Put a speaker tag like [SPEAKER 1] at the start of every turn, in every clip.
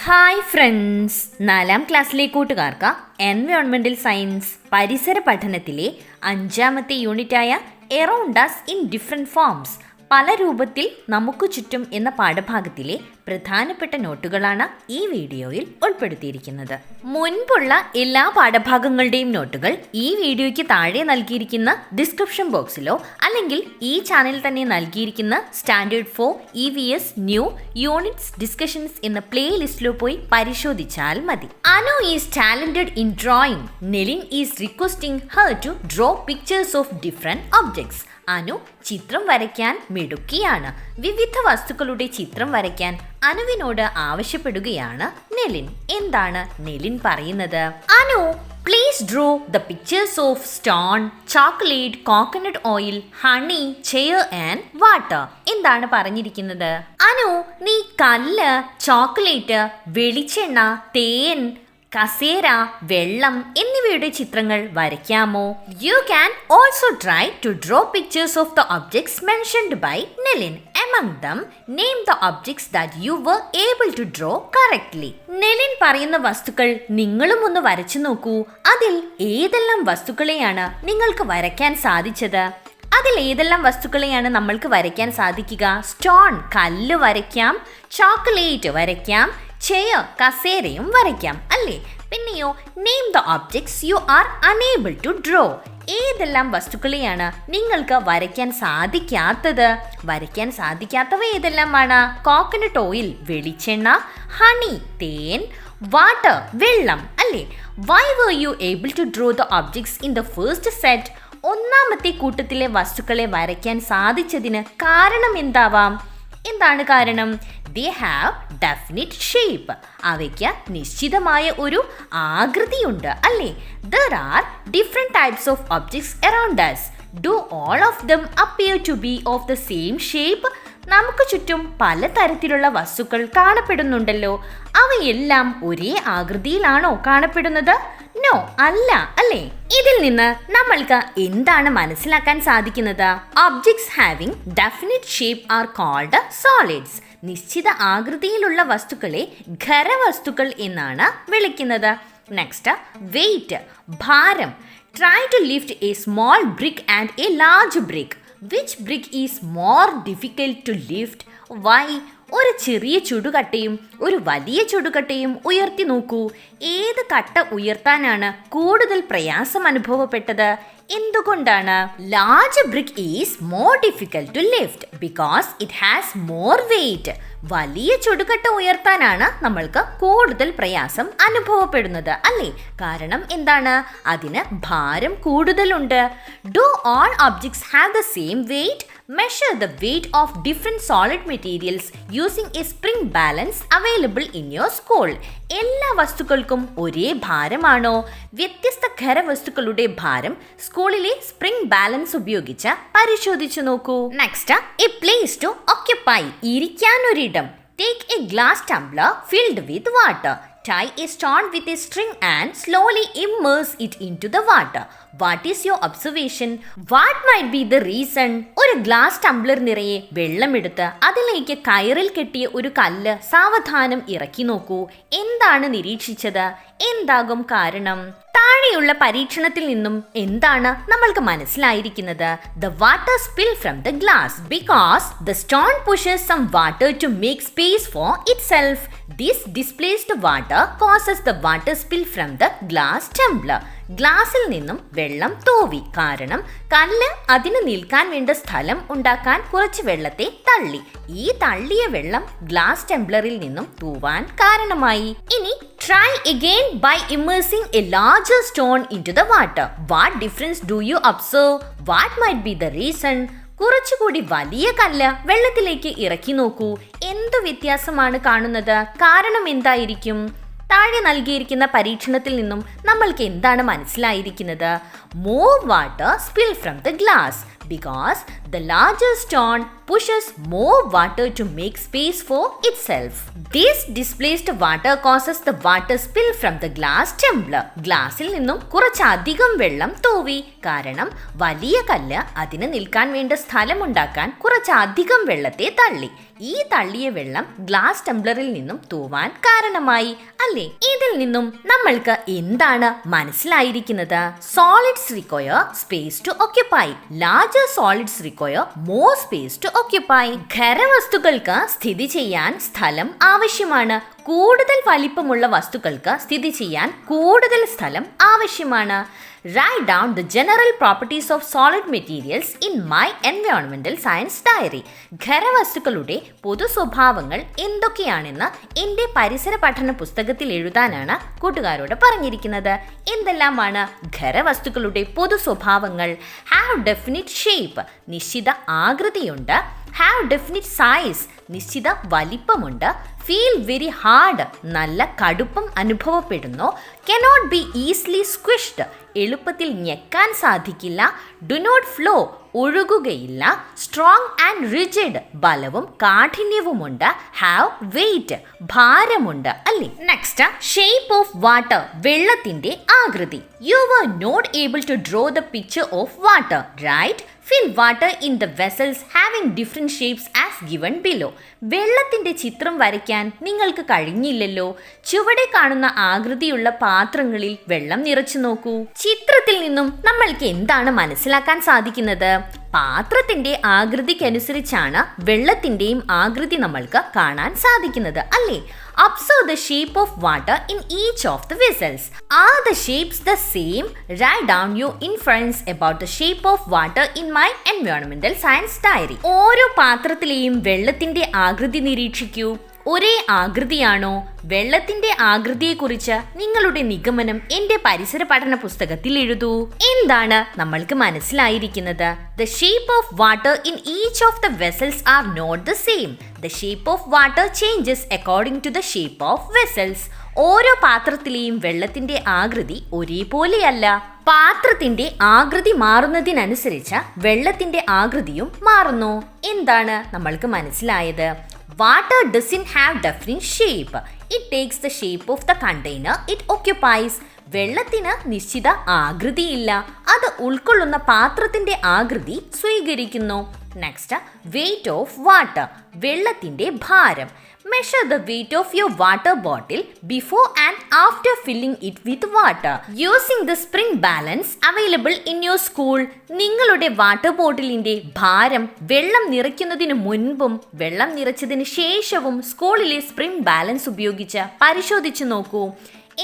[SPEAKER 1] Hi friends, 4ാം ക്ലാസ്സിലെ കൂട്ടുകാർക്ക് environmental science പരിസര പഠനത്തിലെ 5ാമത്തെ യൂണിറ്റായ around us in different forms, പല രൂപത്തിൽ നമുക്ക് ചുറ്റും എന്ന പാഠഭാഗത്തിലെ പ്രധാനപ്പെട്ട നോട്ടുകളാണ് ഈ വീഡിയോയിൽ ഉൾപ്പെടുത്തിയിരിക്കുന്നത്. മുൻപുള്ള എല്ലാ പാഠഭാഗങ്ങളുടെയും നോട്ടുകൾ ഈ വീഡിയോയ്ക്ക് താഴെ നൽകിയിരിക്കുന്ന ഡിസ്ക്രിപ്ഷൻ ബോക്സിലോ അല്ലെങ്കിൽ ഈ ചാനലിൽ തന്നെ നൽകിയിരിക്കുന്ന standard 4 EVS new units discussions എന്ന പ്ലേലിസ്റ്റിലോ പോയി പരിശോധിച്ചാൽ മതി. Anu is talented in drawing. Nelin is requesting her to draw pictures of different objects. Anu ചിത്രം വരയ്ക്കാൻ മിടുക്കിയാണ്. വിവിധ വസ്തുക്കളുടെ ചിത്രം വരയ്ക്കാൻ അനുവിനോട് ആവശ്യപ്പെടുകയാണ് നെലിൻ. എന്താണ് നെലിൻ പറയുന്നത്? Anu, please draw the pictures of stone, chocolate, coconut oil, honey, chair and water. എന്താണ് പറഞ്ഞിരിക്കുന്നത്? അനു, നീ കല്ല്, ചോക്ലേറ്റ്, വെളിച്ചെണ്ണ, തേൻ, കസേര, വെള്ളം എന്നിവയുടെ ചിത്രങ്ങൾ വരയ്ക്കാമോ? You can also try to draw pictures of the objects mentioned by Nelin. Among them, name the objects that you were able to draw correctly. നെലിൻ പറയുന്ന വസ്തുക്കൾ നിങ്ങളും ഒന്ന് വരച്ചു നോക്കൂ. അതിൽ ഏതെല്ലാം വസ്തുക്കളെയാണ് നിങ്ങൾക്ക് വരയ്ക്കാൻ സാധിച്ചത്? അതിൽ ഏതെല്ലാം വസ്തുക്കളെയാണ് നമ്മൾക്ക് വരയ്ക്കാൻ സാധിക്കുക? സ്റ്റോൺ, കല്ല് വരയ്ക്കാം. ചോക്ലേറ്റ് വരയ്ക്കാം. ചെയർ, കസേരയും വരയ്ക്കാം അല്ലേ? പിന്നെയോ, name the objects you are unable to draw. ഏതെല്ലാം വസ്തുക്കളെയാണ് നിങ്ങൾക്ക് വരയ്ക്കാൻ സാധിക്കാത്തത്? വരയ്ക്കാൻ സാധിക്കാത്തവ ഏതെല്ലാമാണ്? കോക്കനട്ട് ഓയിൽ, വെളിച്ചെണ്ണ, ഹണി, തേൻ, വാട്ടർ, വെള്ളം അല്ലേ? Why were you able to draw the objects in the first set? ഒന്നാമത്തെ കൂട്ടത്തിലെ വസ്തുക്കളെ വരയ്ക്കാൻ സാധിച്ചതിന് കാരണം എന്താവാം? എന്താണ് കാരണം? They have definite shape. അവയ്ക്ക് നിശ്ചിതമായ ഒരു ആകൃതിയുണ്ട് അല്ലേ? There are different types of objects around us. Do all of them appear to be of the same shape? നമുക്ക് ചുറ്റും പലതരത്തിലുള്ള വസ്തുക്കൾ കാണപ്പെടുന്നുണ്ടല്ലോ. അവയെല്ലാം ഒരേ ആകൃതിയിലാണോ കാണപ്പെടുന്നത്? നോ, അല്ല അല്ലേ? ഇതിൽ നിന്ന് നമ്മൾക്ക് എന്താണ് മനസ്സിലാക്കാൻ സാധിക്കുന്നത്? Objects having definite shape are called solids. നിശ്ചിത ആകൃതിയിലുള്ള വസ്തുക്കളെ ഖരവസ്തുക്കൾ എന്നാണ് വിളിക്കുന്നത്. നെക്സ്റ്റ്, വെയിറ്റ്, ഭാരം. Try to lift a small brick and a large brick. Which brick is more difficult to lift? Why? ഒരു ചെറിയ ചുടുകട്ടയും ഒരു വലിയ ചുടുകട്ടയും ഉയർത്തി നോക്കൂ. ഏത് കട്ട ഉയർത്താനാണ് കൂടുതൽ പ്രയാസം അനുഭവപ്പെട്ടത്? എന്തുകൊണ്ടാണ്? Large brick is more difficult to lift because it has more weight. വലിയ ചുടുകട്ട ഉയർത്താനാണ് നമ്മൾക്ക് കൂടുതൽ പ്രയാസം അനുഭവപ്പെടുന്നത് അല്ലേ? കാരണം എന്താണ്? അതിന് ഭാരം കൂടുതലുണ്ട്. Do all objects have the same wait? Measure the weight of different solid materials using a spring balance available in your school. എല്ലാ വസ്തുക്കൾക്കും ഒരേ ഭാരമാണോ? വ്യത്യസ്ത ഖരവസ്തുക്കളുടെ ഭാരം സ്കൂളിലെ സ്പ്രിംഗ് ബാലൻസ് ഉപയോഗിച്ച് പരിശോധിച്ചു നോക്കൂ. Next, a place to occupy. ഇരിക്കാനൊരിടം. Take a glass tumbler filled with water. Tie a stone with a string and slowly immerse it into the water. What is your observation? What might be the reason? ഒരു glass Tumblr നിറയെ വെള്ളമെടുത്ത് അതിലേക്ക് കയറിൽ കെട്ടിയ ഒരു കല്ല് സാവധാനം ഇറക്കി നോക്കൂ. എന്താണ് നിരീക്ഷിച്ചത്? എന്താകും കാരണം? താഴെയുള്ള പരീക്ഷണത്തിൽ നിന്നും എന്താണ് നമ്മൾക്ക് മനസ്സിലായിരിക്കുന്നത്? The water spill from the glass because the stone pushes some water to make space for itself. This displaced water causes the water spill from the glass tumbler. ഗ്ലാസിൽ നിന്നും വെള്ളം തൂവി. കാരണം കല്ല് അതിന് നിൽക്കാൻ വേണ്ട സ്ഥലം ഉണ്ടാക്കാൻ കുറച്ച് വെള്ളത്തെ തള്ളി. ഈ തള്ളിയ വെള്ളം ഗ്ലാസ് ടംബ്ലറിൽ നിന്നും തൂവാൻ കാരണമായി. ഇനി try again by immersing a larger stone into the water. What difference do you observe? What might be the reason? കുറച്ചുകൂടി വലിയ കല്ല് വെള്ളത്തിലേക്ക് ഇറക്കി നോക്കൂ. എന്തു വ്യത്യാസമാണ് കാണുന്നത്? കാരണം എന്തായിരിക്കും? താഴെ നൽകിയിരിക്കുന്ന പരീക്ഷണത്തിൽ നിന്നും നമ്മൾക്ക് എന്താണ് മനസ്സിലായിരിക്കുന്നത്? More water spill from the glass. because the larger stone pushes more water to make space for itself. This displaced water causes the water spill from the glass tumbler. ഗ്ലാസിൽ നിന്നും കുറച്ചധികം വെള്ളം തൂവി. കാരണം വലിയ കല്ല് അതിന് നിൽക്കാൻ വേണ്ട സ്ഥലമുണ്ടാക്കാൻ കുറച്ചധികം വെള്ളത്തെ തള്ളി. ഈ തള്ളിയ വെള്ളം ഗ്ലാസ് ടംബ്ലറിൽ നിന്നും തൂവാൻ കാരണമായി. അല്ലേ? ഇതിൽ നിന്നും നമ്മൾക്ക് എന്താണ് മനസ്സിലായിരിക്കുന്നത്? Solids require space to occupy. Larger solids require more space to occupy. ഖരവസ്തുക്കൾക്ക് സ്ഥിതി ചെയ്യാൻ സ്ഥലം ആവശ്യമാണ്. കൂടുതൽ വലിപ്പമുള്ള വസ്തുക്കൾക്ക് സ്ഥിതി ചെയ്യാൻ കൂടുതൽ സ്ഥലം ആവശ്യമാണ്. Write down the general properties of solid materials in my environmental science diary. ഖരവസ്തുക്കളുടെ പൊതു സ്വഭാവങ്ങൾ എന്തൊക്കെയാണെന്ന് എൻ്റെ പരിസര പഠന പുസ്തകത്തിൽ എഴുതാനാണ് കൂട്ടുകാരോട് പറഞ്ഞിരിക്കുന്നത്. എന്തെല്ലാമാണ് ഖരവസ്തുക്കളുടെ പൊതു സ്വഭാവങ്ങൾ? ഹാവ് ഡെഫിനിറ്റ് ഷേപ്പ്, നിശ്ചിത ആകൃതിയുണ്ട്. ഹാവ് ഡെഫിനിറ്റ് സൈസ്, നിശ്ചിത വലിപ്പമുണ്ട്. ഫീൽ വെരി ഹാർഡ്, നല്ല കടുപ്പം അനുഭവപ്പെടുന്നു. കനോട്ട് ബി ഈസിലി സ്ക്വിഷ്ഡ്, എളുപ്പത്തിൽ ഞെക്കാൻ സാധിക്കില്ല. ഡു നോട്ട് ഫ്ലോ, ഒഴുകുകയില്ല. സ്ട്രോങ് ആൻഡ് റിജിഡ്, ബലവും കാഠിന്യവുമുണ്ട്. ഹാവ് വെയിറ്റ്, ഭാരമുണ്ട്. അല്ലേ? നെക്സ്റ്റ്, ഷേപ്പ് ഓഫ് വാട്ടർ, വെള്ളത്തിന്റെ ആകൃതി. You were not able to draw the picture of water, right? Fill water in the vessels having different shapes as given below. വെള്ളത്തിന്റെ ചിത്രം വരയ്ക്കാൻ നിങ്ങൾക്ക് കഴിഞ്ഞില്ലല്ലോ. ചുവടെ കാണുന്ന ആകൃതിയുള്ള പാത്രങ്ങളിൽ വെള്ളം നിറച്ചു നോക്കൂ. ചിത്രത്തിൽ നിന്നും നമ്മൾക്ക് എന്താണ് മനസ്സിലാക്കാൻ സാധിക്കുന്നത്? പാത്രത്തിന്റെ ആകൃതിക്കനുസരിച്ചാണ് വെള്ളത്തിന്റെയും ആകൃതി നമ്മൾക്ക് കാണാൻ സാധിക്കുന്നത്. അല്ലേ? Observe the shape of water in each of the vessels. Are the shapes the same? Write down your inference about the shape of water in my environmental science diary. ഓരോ പാത്രത്തിലെയും വെള്ളത്തിന്റെ ആകൃതി നിരീക്ഷിക്കൂ. ഒരേ ആകൃതിയാണോ? വെള്ളത്തിന്റെ ആകൃതിയെക്കുറിച്ച് നിങ്ങളുടെ നിഗമനം എൻ്റെ പരിസര പഠന പുസ്തകത്തിൽ എഴുതൂ. എന്താണ് നമ്മൾക്ക് മനസ്സിലായിരിക്കുന്നത്? The shape of water in each of the vessels are not the same. The shape of water changes according to the shape of vessels. ഓരോ പാത്രത്തിലെയും വെള്ളത്തിന്റെ ആകൃതി ഒരേപോലെയല്ല. പാത്രത്തിന്റെ ആകൃതി മാറുന്നതിനനുസരിച്ച് വെള്ളത്തിന്റെ ആകൃതിയും മാറുന്നു. എന്താണ് നമ്മൾക്ക് മനസ്സിലായത്? Water doesn't have definite shape. It takes the shape of the container it occupies. വെള്ളത്തിന് നിശ്ചിത ആകൃതിയില്ല. അത് ഉൾക്കൊള്ളുന്ന പാത്രത്തിന്റെ ആകൃതി സ്വീകരിക്കുന്നു. നെക്സ്റ്റ്, വെയിറ്റ് ഓഫ് വാട്ടർ, വെള്ളത്തിന്റെ ഭാരം. Measure the weight of your water bottle before and after filling it with water using the spring balance available in your school. നിങ്ങളുടെ വാട്ടർ ബോട്ടിലിന്റെ ഭാരം വെള്ളം നിറയ്ക്കുന്നതിന് മുൻപും വെള്ളം നിറച്ചതിന് ശേഷവും സ്കൂളിലെ സ്പ്രിംഗ് ബാലൻസ് ഉപയോഗിച്ച് പരിശോധിച്ചു നോക്കൂ.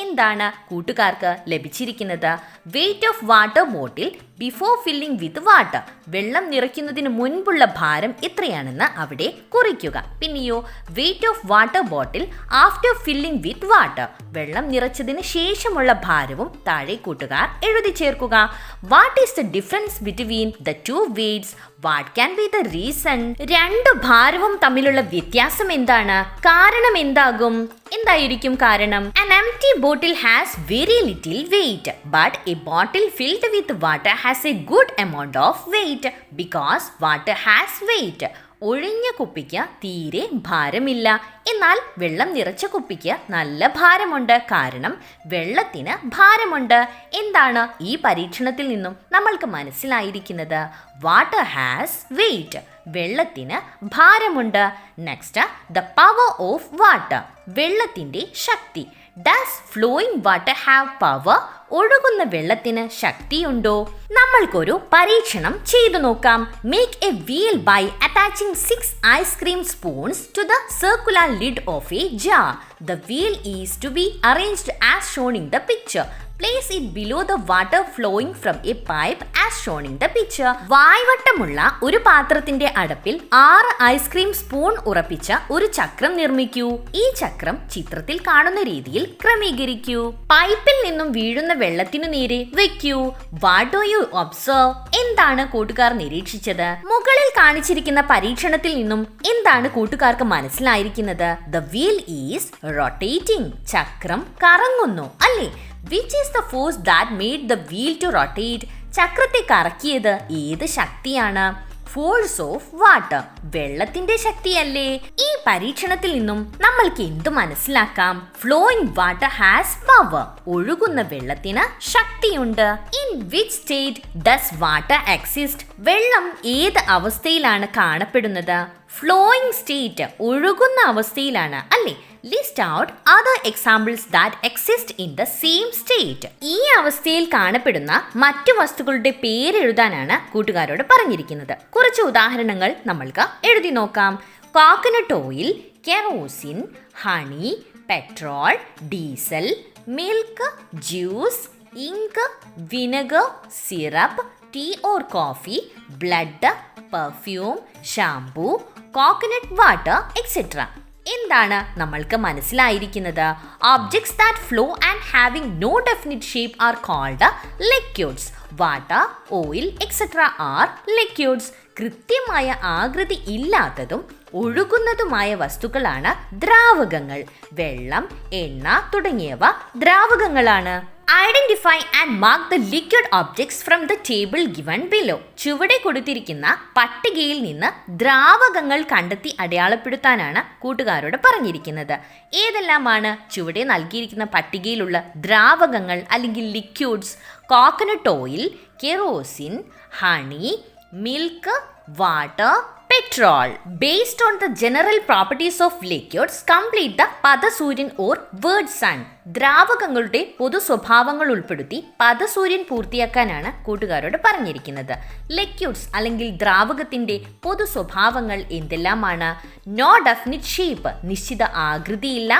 [SPEAKER 1] എന്താണ് കൂട്ടുകാർക്ക് ലഭിച്ചിരിക്കുന്നത്? Weight of water bottle before filling with water, വെള്ളം നിറയ്ക്കുന്നതിന് മുൻപുള്ള ഭാരം എത്രയാണെന്ന് അവിടെ കുറിക്കുക. പിന്നെയോ weight of water bottle after filling with water, വെള്ളം നിറച്ചതിന് ശേഷമുള്ള ഭാരവും താഴെ കൂട്ടുകാർ എഴുതി ചേർക്കുക. What is the difference between the two weights? What can be the reason? രണ്ട് ഭാരവും തമ്മിലുള്ള വ്യത്യാസം എന്താണ്? കാരണം എന്തായിരിക്കും കാരണം? An empty bottle has very little weight, but a bottle filled with water has a good amount of weight because water has weight. ഒഴിഞ്ഞ കുപ്പിക്ക് തീരെ ഭാരമില്ല, എന്നാൽ വെള്ളം നിറച്ച കുപ്പിക്ക് നല്ല ഭാരമുണ്ട്. കാരണം വെള്ളത്തിന് ഭാരമുണ്ട്. എന്താണ് ഈ പരീക്ഷണത്തിൽ നിന്നും നമ്മൾക്ക് മനസ്സിലായിരിക്കുന്നത്? വാട്ടർ ഹാസ് വെയിറ്റ്, വെള്ളത്തിന് ഭാരമുണ്ട്. Next, the power of water, വെള്ളത്തിന്റെ ശക്തി. Does flowing water have power? ഒഴുകുന്ന വെള്ളത്തിന് ശക്തിയുണ്ടോ? നമ്മൾക്കൊരു പരീക്ഷണം ചെയ്തു നോക്കാം. Make a wheel by attaching 6 ice cream spoons to the circular lid of a jar. The wheel is to be arranged as shown in the picture. Place it below the water flowing from a pipe as shown in the picture. വായ്വട്ടമുള്ള ഒരു പാത്രത്തിന്റെ അടപ്പിൽ 6 ice cream spoon ഉറപ്പിച്ച ഒരു ചക്രം നിർമ്മിക്കൂ. ഈ ചക്രം ചിത്രത്തിൽ കാണുന്ന രീതിയിൽ ക്രമീകരിക്കൂ. പൈപ്പിൽ നിന്നും വീഴുന്ന വെള്ളത്തിനു നേരെ വെക്കൂ. What do you observe? എന്താണ് കൂട്ടുകാർ നിരീക്ഷിച്ചത്? മുകളിൽ കാണിച്ചിരിക്കുന്ന പരീക്ഷണത്തിൽ നിന്നും എന്താണ് കൂട്ടുകാർക്ക് മനസ്സിലായിരിക്കുന്നത്? The wheel is rotating. ചക്രം കറങ്ങുന്നു, അല്ലേ? Which is the force that made the wheel to rotate? ചക്രത്തെ കറക്കിയത് ഏത് ശക്തിയാണ്? ഫോഴ്സ് ഓഫ് വാട്ടർ, വെള്ളത്തിന്റെ ശക്തിയല്ലേ? ഈ പരീക്ഷണത്തിൽ നിന്നും നമ്മൾക്ക് എന്തു മനസ്സിലാക്കാം? ഫ്ലോയിങ് വാട്ടർ ഹാസ് പവർ, ഒഴുകുന്ന വെള്ളത്തിന് ശക്തിയുണ്ട്. In which state does water exist, വെള്ളം ഏത് അവസ്ഥയിലാണ് കാണപ്പെടുന്നത്? ഫ്ലോയിങ് സ്റ്റേറ്റ്, ഒഴുകുന്ന അവസ്ഥയിലാണ് അല്ലേ? List out other examples that exist in the same state. ഈ അവസ്ഥയിൽ കാണപ്പെടുന്ന മറ്റു വസ്തുക്കളുടെ പേരെഴുതാനാണ് കൂട്ടുകാരോട് പറഞ്ഞിരിക്കുന്നത്. കുറച്ച് ഉദാഹരണങ്ങൾ നമ്മൾക്ക് എഴുതി നോക്കാം. Coconut oil, kerosene, honey, petrol, diesel, milk, juice, ink, vinegar, syrup, tea or coffee, blood, perfume, shampoo, coconut water etcetera. എന്താണ് നമ്മൾക്ക് മനസ്സിലായിരിക്കുന്നത്? Objects that flow and having no definite shape are called liquids. Water, oil etcetera are liquids. കൃത്യമായ ആകൃതി ഇല്ലാത്തതും ഒഴുകുന്നതുമായ വസ്തുക്കളാണ് ദ്രാവകങ്ങൾ. വെള്ളം, എണ്ണ തുടങ്ങിയവ ദ്രാവകങ്ങളാണ്. Identify and mark the liquid objects from the table given below. ചുവടെ കൊടുത്തിരിക്കുന്ന പട്ടികയിൽ നിന്ന് ദ്രാവകങ്ങൾ കണ്ടെത്തി അടയാളപ്പെടുത്താനാണ് കൂട്ടുകാരോട് പറഞ്ഞിരിക്കുന്നത്. ഏതെല്ലാമാണ് ചുവടെ നൽകിയിരിക്കുന്ന പട്ടികയിലുള്ള ദ്രാവകങ്ങൾ അല്ലെങ്കിൽ liquids? Coconut oil, kerosene, honey, milk, water, petrol. Based on the general properties of liquids, complete the പദസൂര്യൻ or word sun. ദ്രാവകങ്ങളുടെ പൊതു സ്വഭാവങ്ങൾ ഉൾപ്പെടുത്തി പദസൂര്യൻ പൂർത്തിയാക്കാനാണ് കൂട്ടുകാരോട് പറഞ്ഞിരിക്കുന്നത്. ലിക്വിഡ്സ് അല്ലെങ്കിൽ ദ്രാവകത്തിന്റെ പൊതു സ്വഭാവങ്ങൾ എന്തെല്ലാമാണ്? നോ ഡെഫിനിറ്റ് ഷേപ്പ്, നിശ്ചിത ആകൃതിയില്ല.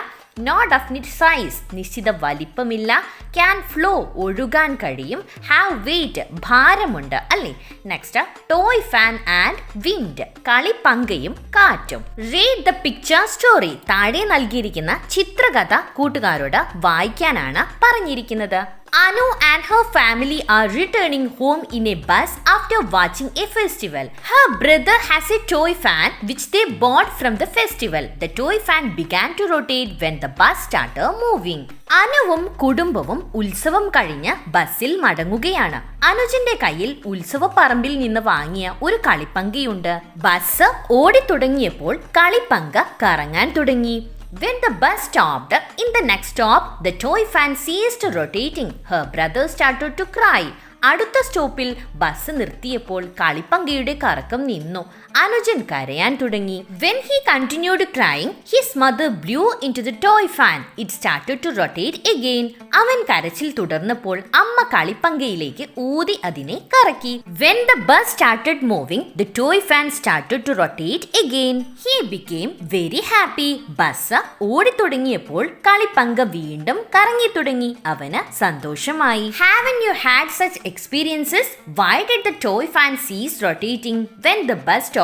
[SPEAKER 1] നോ ഡെഫിനിറ്റ് സൈസ്, നിശ്ചിത വലിപ്പമില്ല. ക്യാൻ ഫ്ലോ, ഒഴുകാൻ കഴിയും. ഹാവ് വെയിറ്റ്, ഭാരമുണ്ട് അല്ലേ? Next, toy fan and wind, കളിപ്പങ്കയും കാറ്റും. റീഡ് ദ പിക്ചർ സ്റ്റോറി, താഴെ നൽകിയിരിക്കുന്ന ചിത്രകഥ കൂട്ടുകാരോട് വായിക്കാനാണ് പറഞ്ഞിരിക്കുന്നത്. Anu and her family are returning home in a bus after watching a festival. Her brother has a toy fan which they bought from the festival. The toy fan began to rotate when the bus started moving. അനുവും കുടുംബവും ഉത്സവം കഴിഞ്ഞ് ബസ്സിൽ മടങ്ങുകയാണ്. അനുജന്റെ കയ്യിൽ ഉത്സവ പറമ്പിൽ നിന്ന് വാങ്ങിയ ഒരു കളിപ്പങ്കയുണ്ട്. Bus ഓടിത്തുടങ്ങിയപ്പോൾ കളിപ്പങ്ക കറങ്ങാൻ തുടങ്ങി. When the bus stopped, in the next stop, the toy fan ceased rotating. Her brother started to cry. അടുത്ത സ്റ്റോപ്പിൽ ബസ് നിർത്തിയപ്പോൾ കളിപ്പങ്കയുടെ കറക്കം നിന്നു. അനുജൻ കരയാൻ തുടങ്ങി. When he continued crying, his mother blew into the toy fan. It started to rotate again. അവൻ കരച്ചിൽ തുടർന്നപ്പോൾ അമ്മ കളിപ്പങ്കയിലേക്ക് ഊതി അതിനെ കറക്കി. When the bus started moving, the toy fan started to rotate again. He became very happy. Bus ഓടിത്തുടങ്ങിയപ്പോൾ കളിപ്പങ്ക വീണ്ടും കറങ്ങി തുടങ്ങി. അവന് സന്തോഷമായി. Haven't you had such experiences? Why did the toy fan cease rotating when the bus stopped?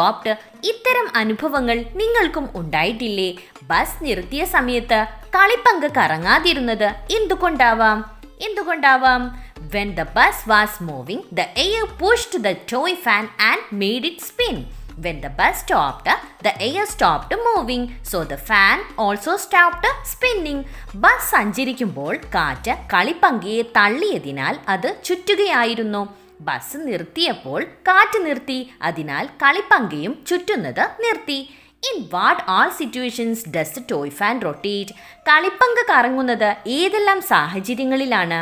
[SPEAKER 1] ഇത്തരം അനുഭവങ്ങൾ നിങ്ങൾക്കും ഉണ്ടായിട്ടില്ലേ? ബസ് നിർത്തിയ സമയത്ത് കളിപ്പങ്ക് കറങ്ങാതിരുന്നത് എന്തുകൊണ്ടാവാം? When the bus was moving, the air pushed the toy fan and made it spin. When the bus stopped, the air stopped moving, so the fan also stopped spinning. Bus സഞ്ചരിക്കുമ്പോൾ കാറ്റ് കളിപ്പങ്കയെ തള്ളിയതിനാൽ അത് ചുറ്റുകയായിരുന്നു. Bus നിർത്തിയപ്പോൾ കാറ്റ് നിർത്തി, അതിനാൽ കളിപ്പങ്കയും ചുറ്റുന്നത് നിർത്തി. In what all situations does the toy fan rotate? കളിപ്പങ്ക കറങ്ങുന്നത് ഏതെല്ലാം സാഹചര്യങ്ങളിലാണ്?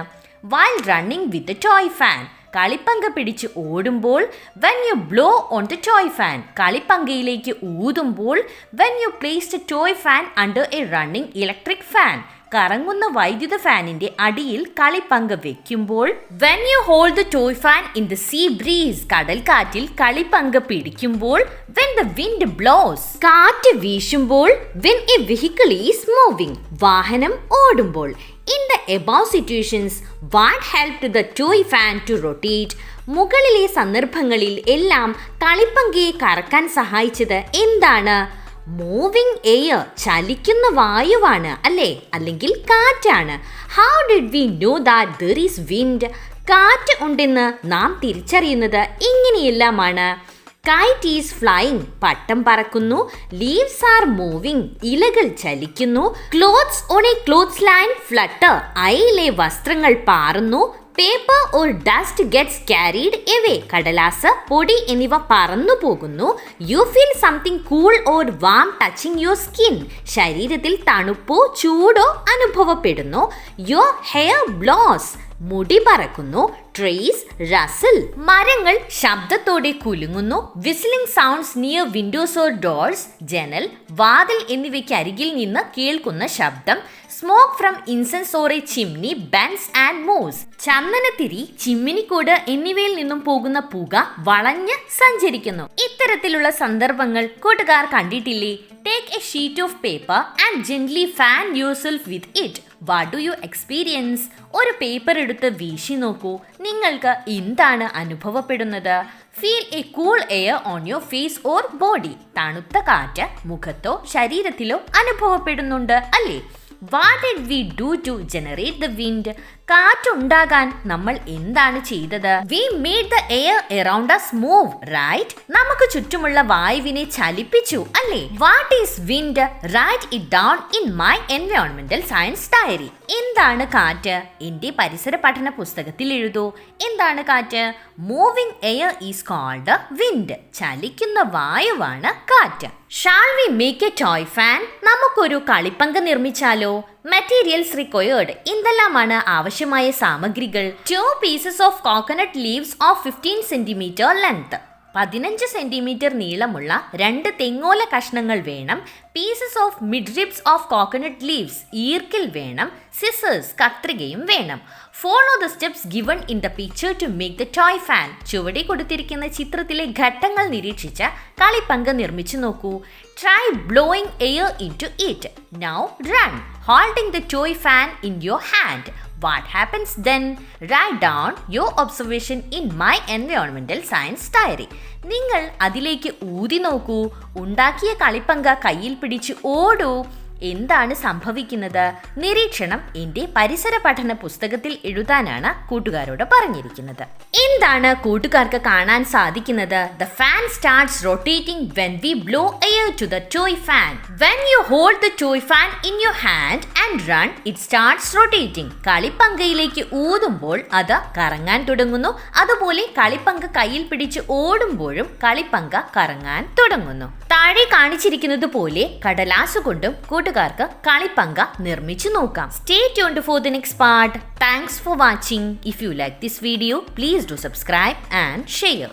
[SPEAKER 1] While running with the toy fan, കളിപ്പങ്ക പിടിച്ച് ഓടുമ്പോൾ. When you blow on the toy fan, കളിപ്പങ്കയിലേക്ക് ഊതുമ്പോൾ. When you place the toy fan under a running electric fan, കറങ്ങുന്ന വൈദ്യുത ഫാനിന്റെ അടിയിൽ കളിപ്പങ്ക വെക്കുമ്പോൾ. When you hold the toy fan in the sea breeze, കടൽ കാറ്റിൽ കളിപ്പങ്ക പിടിക്കുമ്പോൾ. When the wind blows, കാറ്റ് വീശുമ്പോൾ. When a vehicle is moving, വാഹനം ഓടുമ്പോൾ. In the above situations, what helped the toy fan to rotate? മുകളിലെ സന്ദർഭങ്ങളിൽ എല്ലാം കളിപ്പങ്കയെ കറക്കാൻ സഹായിച്ചത് എന്താണ്? മൂവിങ് എയർ, ചലിക്കുന്ന വായുവാണ് അല്ലേ, അല്ലെങ്കിൽ കാറ്റാണ്. How did we know that there is wind? കാറ്റ് ഉണ്ടെന്ന് നാം തിരിച്ചറിയുന്നത് ഇങ്ങനെയെല്ലാമാണ്. കൈറ്റ് ഈസ് ഫ്ലൈയിങ്, പട്ടം പറക്കുന്നു. ലീവ്സ് ആർ മൂവിങ്, ഇലകൾ ചലിക്കുന്നു. Clothes on a clothes line flutter, അയയിലെ വസ്ത്രങ്ങൾ പാറുന്നു. Paper or dust gets carried away. കടലാസ്, പൊടി എന്നിവ പറന്നു പോകുന്നു. You feel something cool or warm touching your skin. ശരീരത്തിൽ തണുപ്പോ ചൂടോ അനുഭവപ്പെടുന്നു. Your hair blows. മുടി പറക്കുന്നു. Trees rustle. മരങ്ങൾ ശബ്ദത്തോടെ കുലുങ്ങുന്നു. Whistling sounds near windows or doors. ജനൽ, വാതിൽ എന്നിവയ്ക്ക് അരികിൽ നിന്ന് കേൾക്കുന്ന ശബ്ദം. Smoke from incense or a chimney bends and moves. ചന്ദനത്തിരി, ചിമ്മിനിക്കൂട് എന്നിവയിൽ നിന്നും പോകുന്ന പുക വളഞ്ഞ് സഞ്ചരിക്കുന്നു. ഇത്തരത്തിലുള്ള സന്ദർഭങ്ങൾ കൂട്ടുകാർ കണ്ടിട്ടില്ലേ? Take a sheet of paper and gently fan yourself with it. What do you experience? ഒരു പേപ്പർ എടുത്ത് വീശി നോക്കൂ. നിങ്ങൾക്ക് എന്താണ് അനുഭവപ്പെടുന്നത്? Feel a cool air on your face or body. തണുത്ത കാറ്റ് മുഖത്തോ ശരീരത്തിലോ അനുഭവപ്പെടുന്നുണ്ട് അല്ലേ? What did we do to generate the wind? കാറ്റുണ്ടാകാൻ നമ്മൾ എന്താണ് ചെയ്തത്? We made the air around us move, right? നമുക്ക് ചുറ്റുമുള്ള വായുവിനെ ചലിപ്പിച്ചു അല്ലേ? What is wind? Right it down in my എൻവയോൺമെന്റൽ സയൻസ് ഡയറി. എന്താണ് കാറ്റ്? എന്റെ പരിസര പഠന പുസ്തകത്തിൽ എഴുതൂ. എന്താണ് കാറ്റ്? Moving air is called wind. ചലിക്കുന്ന വായുവാണ് കാറ്റ്. Shall we make a toy fan? നമുക്കൊരു കളിപ്പങ്ക് നിർമ്മിച്ചാലോ? Materials required. എന്തെല്ലാമാണ് ആവശ്യമായ സാമഗ്രികൾ? 2 pieces of coconut leaves of 15 centimeter length. 15 centimetre നീളമുള്ള 2 തെങ്ങോല കഷ്ണങ്ങൾ വേണം. Pieces of midribs of coconut leaves. ഈർക്കിൽ വേണം. സിസേഴ്സ്, കത്രികയും വേണം. Follow the steps given in the picture to make the toy fan. ചുവടെ കൊടുത്തിരിക്കുന്ന ചിത്രത്തിലെ ഘട്ടങ്ങൾ നിരീക്ഷിച്ച് കളിപ്പങ്ക് നിർമ്മിച്ചു നോക്കൂ. Try blowing air into it. Now run, holding the toy fan in your hand. What happens then? Write down your observation in my environmental science diary. നിങ്ങൾ അതിലേക്ക് ഊതി നോക്കൂ. ഉണ്ടാക്കിയ കളിപ്പങ്ക കയ്യിൽ പിടിച്ച് ഓടൂ. എന്താണ് സംഭവിക്കുന്നത്? നിരീക്ഷണം എൻ്റെ പരിസര പഠന പുസ്തകത്തിൽ എഴുതാനാണ് കൂട്ടുകാരോട് പറഞ്ഞിരിക്കുന്നത്. എന്താണ് കൂട്ടുകാർക്ക് കാണാൻ സാധിക്കുന്നത്? The fan starts rotating when we blow air to the toy fan. When you hold the toy fan in your hand and run, it starts rotating. കളിപ്പങ്കയിലേക്ക് ഊതുമ്പോൾ അത് കറങ്ങാൻ തുടങ്ങുന്നു. അതുപോലെ കളിപ്പങ്ക കയ്യിൽ പിടിച്ച് ഓടുമ്പോഴും കളിപ്പങ്ക കറങ്ങാൻ തുടങ്ങുന്നു. താഴെ കാണിച്ചിരിക്കുന്നത് പോലെ കടലാസ് കൊണ്ടും കൂട്ടുകാർക്ക് കളിപ്പങ്ക നിർമ്മിച്ചു നോക്കാം. Stay tuned for the next part. Thanks for watching. If you like this video, please do subscribe and share.